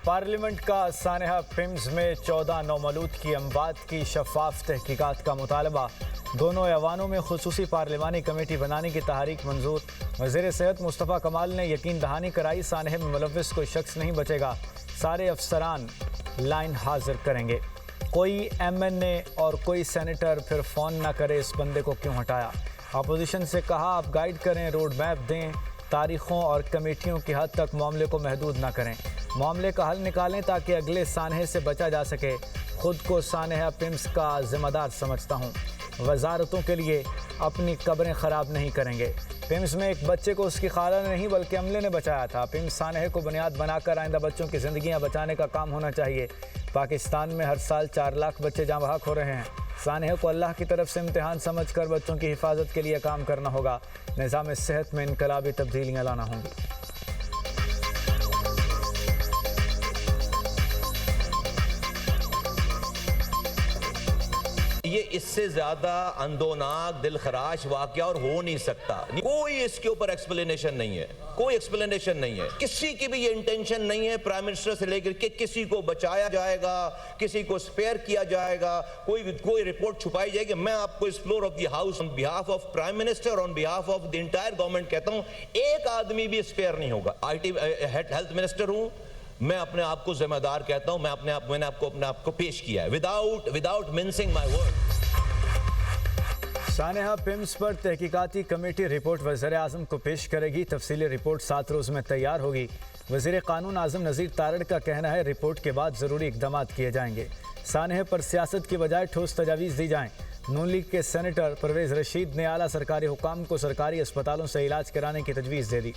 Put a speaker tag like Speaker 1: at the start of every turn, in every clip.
Speaker 1: Parliament का सानेहा PIMS में 14 नौमलूद की अमवात की शफाफ तहकीकात का मुतालबा। दोनों ऐवानों में खुसूसी पार्लिमानी कमेटी बनाने की तहरीक मंजूर। वज़ीर सेहत मुस्तफ़ा कमाल ने यकीन दहानी कराई, सानेहे में मुलव्विस कोई शख्स नहीं बचेगा, सारे अफसरान लाइन हाजिर करेंगे। कोई MNA और कोई सेनेटर फिर फ़ोन ना करे इस बंदे को क्यों हटाया। अपोजिशन से कहा आप गाइड करें, रोड मैप दें, तारीखों और कमेटियों की हद तक मामले को महदूद ना करें, मामले का हल निकालें ताकि अगले सानहे से बचा जा सके। खुद को सानहा पिम्स का जिम्मेदार समझता हूँ, वजारतों के लिए अपनी कब्रें ख़राब नहीं करेंगे। पिम्स में एक बच्चे को उसकी खाला ने नहीं बल्कि अमले ने बचाया था। पिम्स सानहे को बुनियाद बनाकर आइंदा बच्चों की ज़िंदगियाँ बचाने का काम होना चाहिए। पाकिस्तान में हर साल 4 लाख बच्चे जाँ बहक हो रहे हैं। सानहे को अल्लाह की तरफ से इम्तिहान समझकर बच्चों की हिफाजत के लिए काम करना होगा। निज़ाम सेहत में इनकलाबी तब्दीलियाँ लाना होंगी।
Speaker 2: ये इससे ज्यादा अंदोनाक दिल खराश वाकया और हो नहीं सकता। कोई इसके ऊपर एक्सप्लेनेशन नहीं है, कोई एक्सप्लेनेशन नहीं है। किसी की भी ये इंटेंशन नहीं है प्राइम मिनिस्टर से लेकर के किसी को बचाया जाएगा, किसी को स्पेयर किया जाएगा, कोई रिपोर्ट छुपाई जाएगी। मैं आपको इस floor of the house on behalf of prime minister, on behalf of the entire government कहता हूं, एक आदमी भी स्पेयर नहीं होगा। IT हेल्थ मिनिस्टर हूं मैं, अपने आप को जिम्मेदार कहता हूं। मैंने अपने आप को पेश किया है विदाउट मिंसिंग माय वर्ड।
Speaker 1: सानेहा पिम्स पर तहकीकाती कमेटी रिपोर्ट वज़ीर आज़म को पेश करेगी। तफसीली रिपोर्ट 7 रोज़ में तैयार होगी। वज़ीर कानून आज़म नज़ीर तारड़ का कहना है रिपोर्ट के बाद ज़रूरी इक़दाम किए जाएंगे। सानेहे पर सियासत की बजाय ठोस तजावीज़ दी जाएँ। नून लीग के सेनेटर परवेज़ रशीद ने आला सरकारी हुक्काम को सरकारी अस्पतालों से इलाज कराने की तजवीज़ दे दी।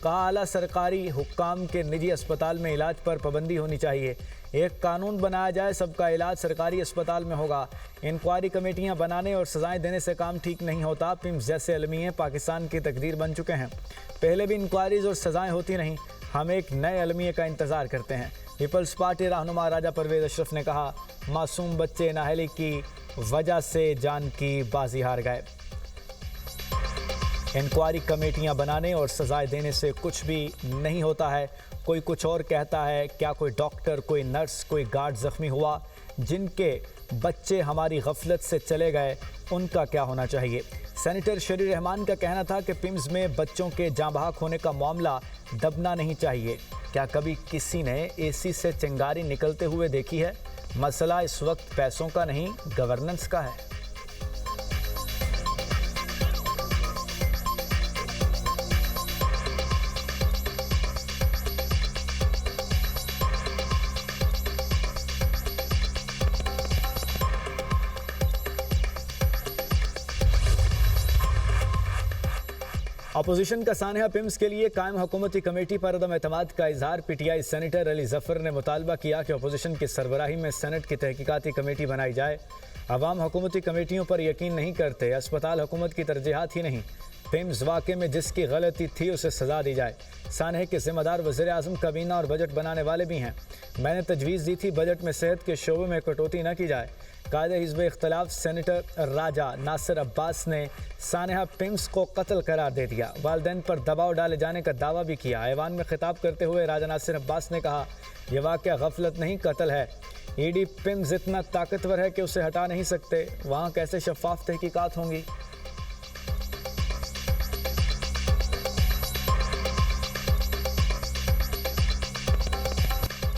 Speaker 1: कहा आला सरकारी हुक्काम के निजी अस्पताल में इलाज पर पाबंदी होनी चाहिए। एक कानून बनाया जाए, सबका इलाज सरकारी अस्पताल में होगा। इंक्वायरी कमेटियां बनाने और सजाएं देने से काम ठीक नहीं होता। पिम्स जैसे अलमिये पाकिस्तान की तकदीर बन चुके हैं। पहले भी इंक्वायरीज और सजाएं होती नहीं, हम एक नए अलमिये का इंतज़ार करते हैं। पीपल्स पार्टी रहनुमा राजा परवेज़ अशरफ ने कहा मासूम बच्चे नाअहली की वजह से जान की बाजी हार गए। इंक्वायरी कमेटियां बनाने और सजाएं देने से कुछ भी नहीं होता है। कोई कुछ और कहता है, क्या कोई डॉक्टर, कोई नर्स, कोई गार्ड ज़ख्मी हुआ, जिनके बच्चे हमारी गफलत से चले गए, उनका क्या होना चाहिए। सेनेटर शरीर रहमान का कहना था कि पिम्स में बच्चों के जाँ बहक होने का मामला दबना नहीं चाहिए। क्या कभी किसी ने AC से चिंगारी निकलते हुए देखी है। मसला इस वक्त पैसों का नहीं, गवर्नेंस का है। अपोजिशन का सानहा पिम्स के लिए कायम हुकूमती कमेटी पर अदम एतमाद का इजहार। PTI सेनेटर अली जफ़र ने मुतालबा किया कि अपोजिशन की सरबराही में सेनेट की तहकीकाती कमेटी बनाई जाए। अवाम हुकूमती कमेटियों पर यकीन नहीं करते, अस्पताल हुकूमत की तरजीहात ही नहीं। पिम्स वाक़े में जिसकी गलती थी उसे सज़ा दी जाए। सानहे के ज़िम्मेदार वज़ीर आज़म, काबीना और बजट बनाने वाले भी हैं। मैंने तजवीज़ दी थी बजट में सेहत के शोबे में कटौती न की जाए। कायदे हिज़्ब इख्तिलाफ सेनेटर राजा नासिर अब्बास ने सानहा पिम्स को कत्ल करार दे दिया। वालिदैन पर दबाव डाले जाने का दावा भी किया। ऐवान में खिताब करते हुए राजा नासिर अब्बास ने कहा यह वाक़या गफलत नहीं, कत्ल है। ED पिम्स इतना ताकतवर है कि उसे हटा नहीं सकते, वहाँ कैसे शफाफ तहकीकात होंगी।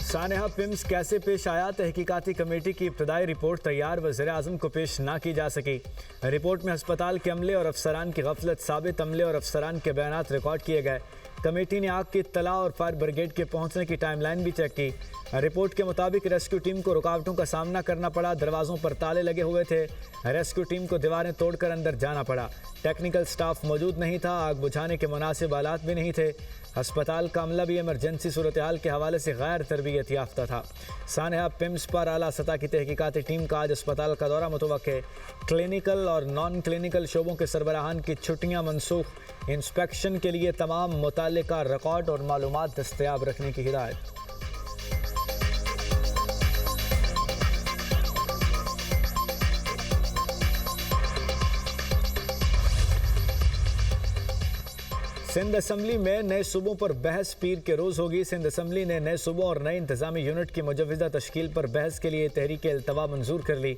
Speaker 1: सानहा पिम्स कैसे पेश आया, तहकीकाती कमेटी की इब्तदाई रिपोर्ट तैयार, वज़ीर आज़म को पेश ना की जा सकी। रिपोर्ट में अस्पताल के अमले और अफसरान की गफलत साबित, अमले और अफसरान के बयानात रिकॉर्ड किए गए। कमेटी ने आग की इत्तला और फायर ब्रिगेड के पहुंचने की टाइमलाइन भी चेक की। रिपोर्ट के मुताबिक रेस्क्यू टीम को रुकावटों का सामना करना पड़ा, दरवाज़ों पर ताले लगे हुए थे। रेस्क्यू टीम को दीवारें तोड़कर अंदर जाना पड़ा। टेक्निकल स्टाफ मौजूद नहीं था, आग बुझाने के मुनासिब आलात भी नहीं थे। अस्पताल का अमला भी इमरजेंसी सूरत हाल के हवाले से गैर तरबियत याफ्ता था। सानहा पिम्स पर आला सतह की तहकीकाती टीम का आज अस्पताल का दौरा मुतवक्के। क्लिनिकल और नॉन क्लिनिकल शोबों के सरबराहान की छुट्टियाँ मनसूख। इंस्पेक्शन के लिए तमाम मुताल्लिका रिकॉर्ड और मालूमात दस्तयाब रखने की हिदायत। सिंध असम्बली में नए सूबों पर बहस पीर के रोज होगी। सिंध असम्बली ने नए सूबों और नए इंतजामी यूनिट की मुजव्वज़ा तश्कील पर बहस के लिए तहरीक इल्तवा मंजूर कर ली।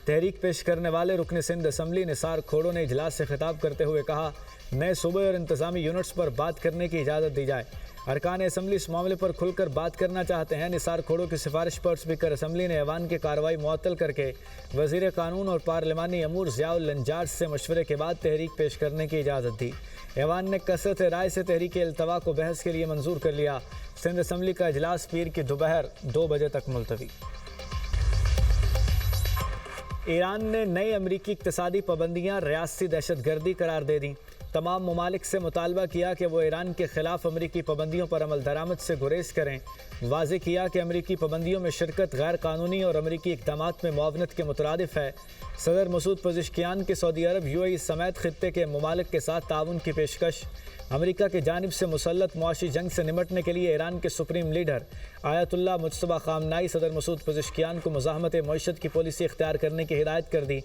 Speaker 1: तहरीक पेश करने वाले रुकन सिंध असम्बली निसार खोड़ो ने इजलास से खिताब करते हुए कहा, नए सूबे और इंतजामी यूनिट्स पर बात करने की इजाज़त दी जाए। अरकान असम्बली इस मामले पर खुलकर बात करना चाहते हैं। निसार खोड़ो की सिफारिश पर स्पीकर असम्बली ने ऐवान की कार्रवाई मुअत्तल करके वज़ीर कानून और पार्लिमानी अमूर ज़ियाउल लंजार्ज से मशवरे के बाद तहरीक पेश करने की इजाज़त दी। ऐवान ने कसरत राय से तहरीक इल्तवा को बहस के लिए मंजूर कर लिया। सिंध असम्बली का इजलास पीर की दोपहर 2 बजे तक मुलतवी। ईरान ने नई अमरीकी इक़्तिसादी पाबंदियाँ रियासती दहशतगर्दी करार दे दी। तमाम ममालिक से मुतालबा किया कि वो ईरान के खिलाफ अमरीकी पाबंदियों पर अमल दरामद से गुरेज करें। वाज़ेह किया कि अमरीकी पाबंदियों में शिरकत गैर कानूनी और अमरीकी इक़दामात में मुआवनत के मुतरादिफ है। सदर मसूद पज़ेश्कियान की सऊदी अरब UAE समेत खित्ते के ममालिक के साथ ताउन की पेशकश। अमरीका की जानिब से मुसल्लत मुआशी जंग से निमटने के लिए ईरान के supreme leader Ayatollah Mojtaba Khamenei सदर मसूद पज़ेश्कियान को मुज़ाहमत मईशत की पॉलिसी इख्तियार करने की हिदायत कर दी।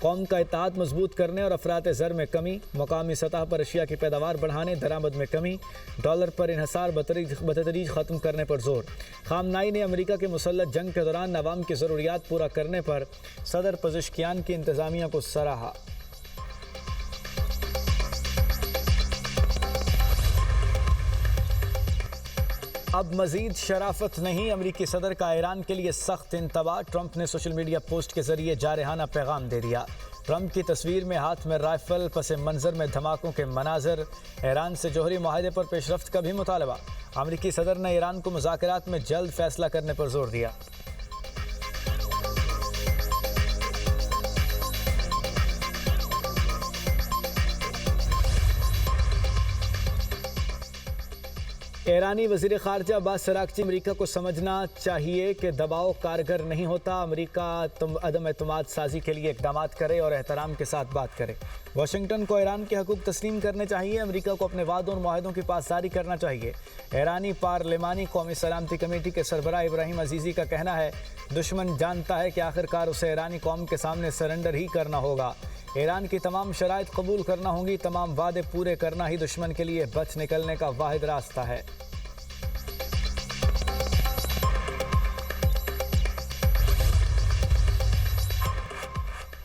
Speaker 1: कौम का इत्तेहाद मजबूत करने और अफरात ज़र में कमी, मकामी सतह पर अशिया की पैदावार बढ़ाने, दरामद में कमी, डॉलर पर इन्हसार बतदरीज ख़त्म करने पर जोर। खामनाई ने अमरीका के मुसल्लत जंग के दौरान अवाम की ज़रूरियात पूरा करने पर सदर पज़ेश्कियान की इंतज़ामिया को सराहा। अब मजीद शराफत नहीं, अमरीकी सदर का ईरान के लिए सख्त इंतबा। ट्रंप ने सोशल मीडिया पोस्ट के जरिए जारहाना पैगाम दे दिया। ट्रंप की तस्वीर में हाथ में राइफल, पस मंजर में धमाकों के मनाजर, ईरान से जोहरी माहदे पर पेशरफ्त का भी मुतालबा। अमरीकी सदर ने ईरान को मुज़ाकरात में जल्द फैसला करने पर जोर दिया। ईरानी वज़ीर ख़ारजा अब्बास अराग़ची अमरीका को समझना चाहिए कि दबाव कारगर नहीं होता। अमरीका अदम एतमाद साजी के लिए इक़दामात करे और एहतराम के साथ बात करे। वाशिंगटन को ईरान के हकूक़ तस्लीम करने चाहिए। अमरीका को अपने वादों और मुआहदों की पासदारी करना चाहिए। ईरानी पार्लिमानी कौमी सलामती कमेटी के सरबराह इब्राहिम अजीज़ी का कहना है, दुश्मन जानता है कि आखिरकार उसे ईरानी कौम के सामने सरेंडर ही करना होगा। ईरान की तमाम शराइत कबूल करना होंगी। तमाम वादे पूरे करना ही दुश्मन के लिए बच निकलने का वाहिद रास्ता है।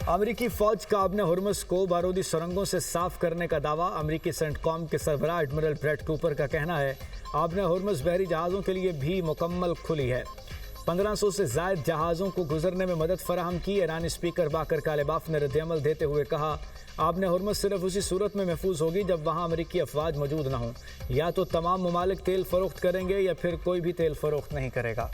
Speaker 1: अमरीकी फ़ौज का आबने हुर्मुज़ को बारूदी सुरंगों से साफ करने का दावा। अमरीकी सेंटकॉम के सरबराह एडमिरल ब्रेट कूपर का कहना है, आबने हुर्मुज़ बहरी जहाज़ों के लिए भी मुकम्मल खुली है। 1500 से ज़ायद जहाज़ों को गुजरने में मदद फराहम की। ईरानी स्पीकर बाकर कालिबाफ ने रद्द-ए-अमल देते हुए कहा, आबने हुर्मुज़ सिर्फ उसी सूरत में महफूज होगी जब वहाँ अमरीकी अफवाज मौजूद न हों। या तो तमाम ममालिक तेल फ़रोख्त करेंगे या फिर कोई भी तेल फ़रोख्त नहीं करेगा।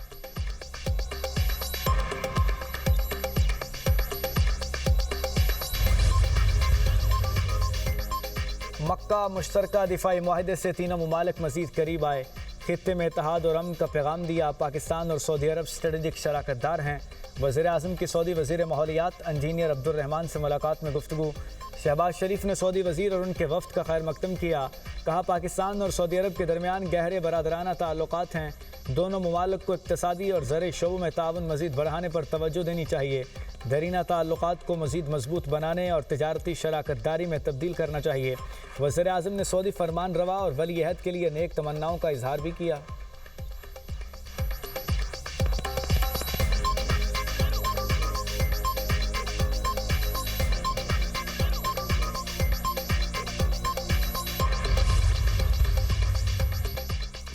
Speaker 1: मक्का मुश्तरका दिफाई मुआहदे से तीनों ममालिक मज़ीद करीब आए। खित्ते में इत्तेहाद और अमन का पैगाम दिया। पाकिस्तान और सऊदी अरब स्ट्रेटेजिक शराकतदार हैं। वज़ीर आज़म की सऊदी वज़ीर माहौलियात इंजीनियर अब्दुर्रहमान से मुलाकात में गुफ्तगू। शहबाज शरीफ ने सऊदी वज़ीर और उनके वफ़द का खैर मकदम किया। कहा, पाकिस्तान और सऊदी अरब के दरमियान गहरे बरादराना ताल्लुकात हैं। दोनों ममालिक को इक़्तिसादी और ज़रई शोबों में ताउन मज़ीद बढ़ाने पर तवज्जो देनी चाहिए। दरीना ताल्लुकात को मज़ीद मजबूत बनाने और तिजारती शराकतदारी में तब्दील करना चाहिए। वज़ीर आज़म ने सऊदी फरमान रवा और वली अहद के लिए नेक तमन्नाओं का इजहार भी किया।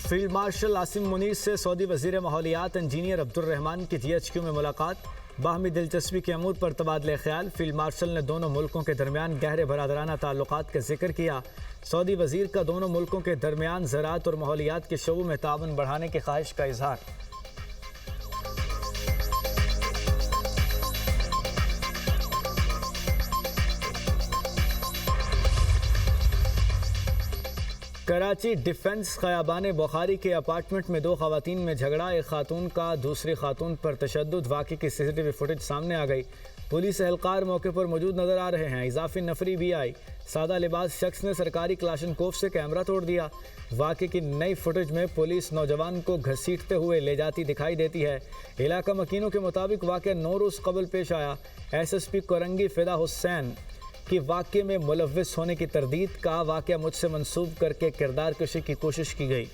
Speaker 1: फील्ड मार्शल आसिम मुनीर से सऊदी वज़ीर माहौलियात इंजीनियर अब्दुर्रहमान की GHQ में मुलाकात। बाहमी दिलचस्पी के अमूर पर तबादले ख्याल। फील्ड मार्शल ने दोनों मुल्कों के दरमियान गहरे बरादराना ताल्लुकात का जिक्र किया। सऊदी वज़ीर का दोनों मुल्कों के दरमियान ज़राअत और माहौलियात के शोबों में ताउन बढ़ाने की ख्वाहिश का इजहार। कराची डिफेंस खयाबान बुखारी के अपार्टमेंट में 2 ख़वातीन में झगड़ा। एक खातून का दूसरी खातून पर तशद्दुद। वाक़े की CCTV फुटेज सामने आ गई। पुलिस एहलकार मौके पर मौजूद नजर आ रहे हैं। इजाफी नफरी भी आई। सादा लिबास शख्स ने सरकारी क्लाशनकोफ से कैमरा तोड़ दिया। वाक़े की नई फुटेज में पुलिस नौजवान को घसीटते हुए ले जाती दिखाई देती है। इलाका मकीनों के मुताबिक वाक़या 9 रोज़ कबल पेश आया। SSP कोरंगी फ़िदा हुसैन कि वाक़ये में मुलव्विस होने की तरदीद। कहा वाक़या मुझसे मंसूब करके किरदार कशी की कोशिश की गई।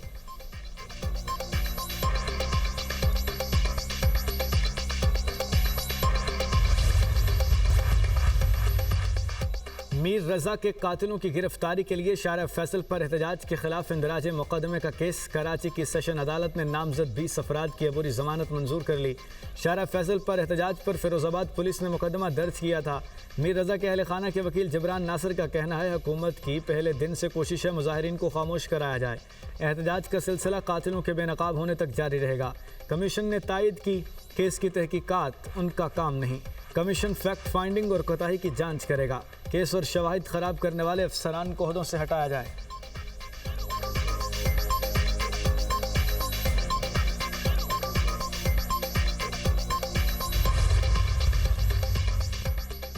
Speaker 1: मीर रजा के कातिलों की गिरफ्तारी के लिए शारा फैसल पर एहतजाज के खिलाफ इंदराज मुकदमे का केस। कराची की सेशन अदालत ने नामजद 20 अफराद की अबूरी जमानत मंजूर कर ली। शारा फैसल पर एहतजाज पर फिरोजाबाद पुलिस ने मुकदमा दर्ज किया था। मीर रजा के अहल खाना के वकील जबरान नासिर का कहना है हुकूमत की पहले दिन से कोशिश है मुजाहिरीन को खामोश कराया जाए। एहतजाज का सिलसिला कातिलों के बेनकाब होने तक जारी रहेगा। कमीशन ने तायद की केस की तहकीकात उनका काम नहीं। कमीशन फैक्ट फाइंडिंग और कोताही की जांच करेगा। केस और शवाहिद खराब करने वाले अफसरान को ओहदों से हटाया जाए।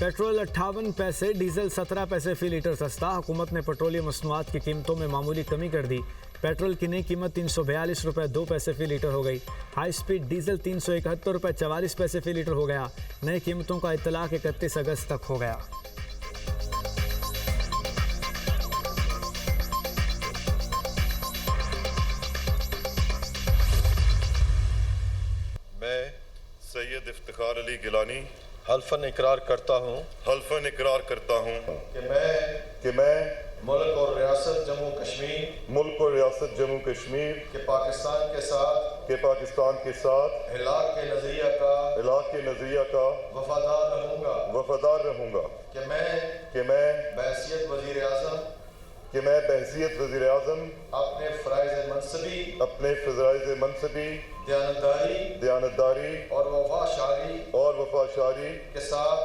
Speaker 1: पेट्रोल 58 पैसे, डीजल 17 पैसे फी लीटर सस्ता। हुकूमत ने पेट्रोलियम मसनूआत की कीमतों में मामूली कमी कर दी। पेट्रोल की नई कीमत 342 रुपये 2 पैसे फी लीटर हो गई। हाई स्पीड डीजल 371 रुपये 44 पैसे फी लीटर हो गया। नई कीमतों का इत्तलाक 31 अगस्त तक हो गया।
Speaker 3: मैं सैयद इफ्तिखार अली गिलानी
Speaker 4: हल्फन इकरार करता हूँ
Speaker 3: कि मैं
Speaker 4: मुल्क और रियासत जम्मू कश्मीर
Speaker 3: के
Speaker 4: पाकिस्तान के साथ हिलाक के नजरिया का वफादार रहूँगा कि मैं बहैसियत वज़ीर आज़म अपने फ़राइज़ मनसबी दयानतदारी और वफाशारी के साथ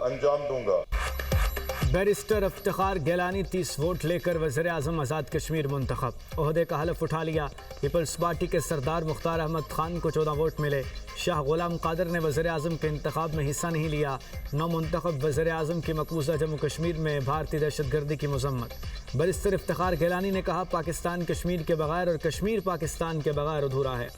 Speaker 4: अंजाम दूंगा।
Speaker 1: बैरिस्टर इफ्तिखार गिलानी 30 वोट लेकर वज़ीर आज़म आज़ाद कश्मीर मुंतखब। ओहदे का हलफ उठा लिया। पीपल्स पार्टी के सरदार मुख्तार अहमद खान को 14 वोट मिले। शाह गुलाम कादर ने वज़ीर आज़म के इंतखाब में हिस्सा नहीं लिया। नौ मुंतखब वज़ीर आज़म की मकबूजा जम्मू कश्मीर में भारतीय दहशतगर्दी की मजम्मत। बैरिस्टर इफ्तिखार गिलानी ने कहा पाकिस्तान कश्मीर के बगैर और कश्मीर पाकिस्तान के बगैर अधूरा है।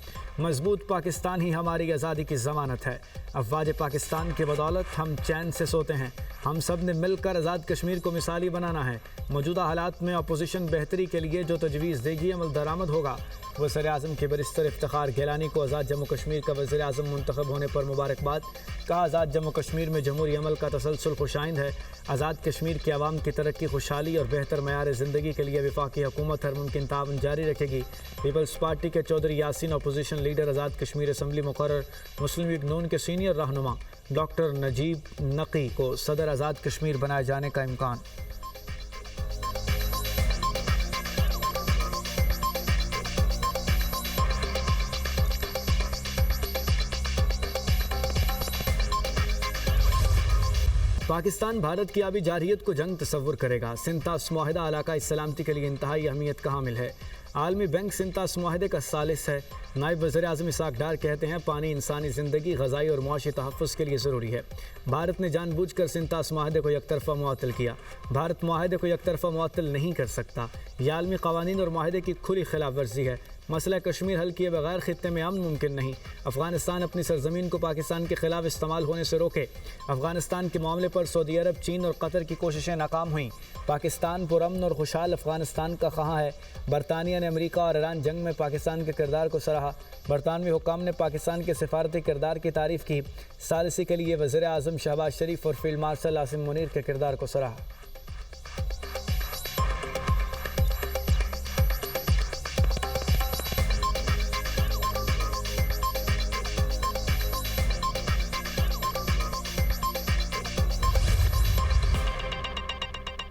Speaker 1: मजबूत पाकिस्तान ही हमारी आज़ादी की ज़मानत है। अफवाज पाकिस्तान की बदौलत हम चैन से सोते हैं। हम सब ने मिलकर आज़ाद कश्मीर को मिसाली बनाना है। मौजूदा हालात में अपोजिशन बेहतरी के लिए जो तजवीज़ देगी अमल दरामद होगा। वज़ीर आज़म के बैरिस्टर इफ्तिखार गिलानी को आज़ाद जम्मू कश्मीर का वज़ीर आज़म मुंतखब होने पर मुबारकबाद। कहा आज़ाद जम्मू कश्मीर में जमहूरी अमल का तसलसल खुशाइंद है। आज़ाद कश्मीर के अवाम की तरक्की, खुशहाली और बेहतर मयार ज़िंदगी के लिए वफाकी हुकूमत हर मुमकिन ताउन जारी रखेगी। पीपल्स पार्टी के Chaudhary Yasin opposition leader Azad Kashmir assembly मुकर्रर मुस्लिम लीग नून के सीनियर रहनुमा डॉक्टर नजीब नकी को सदर आज़ाद कश्मीर बनाए जाने का इम्कान। पाकिस्तान भारत की आबी जारहियत को जंग तस्वुर करेगा। सिंतास मुआहिदा इलाकाई सलामती के लिए इंतहाई अहमियत का हामिल है। आलमी बैंक सिंतास मुआहिदे का सालिस है। नायब वज़ीर आज़म इसाक डार कहते हैं पानी इंसानी ज़िंदगी, ग़ज़ाई और मुआशी तहफ़्फ़ुज़ के लिए ज़रूरी है। भारत ने जानबूझकर सिंतास मुआहिदे को यकतरफ़ा मुअत्तल किया। भारत मुआहिदे को यकतरफ़ा मुअत्तल नहीं कर सकता। यह आलमी क़वानीन और मुआहिदे की खुली खिलाफ वर्जी है। मसला कश्मीर हल किए बगैर ख़ित्ते में अमन मुमकिन नहीं। अफ़गानिस्तान अपनी सरजमीन को पाकिस्तान के ख़िलाफ़ इस्तेमाल होने से रोके। अफ़गानिस्तान के मामले पर सऊदी अरब, चीन और कतर की कोशिशें नाकाम हुईं। पाकिस्तान पुरअमन और खुशहाल अफ़गानिस्तान का ख़्वाह है। बरतानिया ने अमेरिका और ईरान जंग में पाकिस्तान के किरदार को सराहा। बरतानवी हुकाम ने पाकिस्तान के सिफारती किरदार की तारीफ़ की। सालिसी के लिए वज़ीर आज़म शहबाज शरीफ और फील्ड मार्शल आसिम मुनीर के किरदार को सराहा।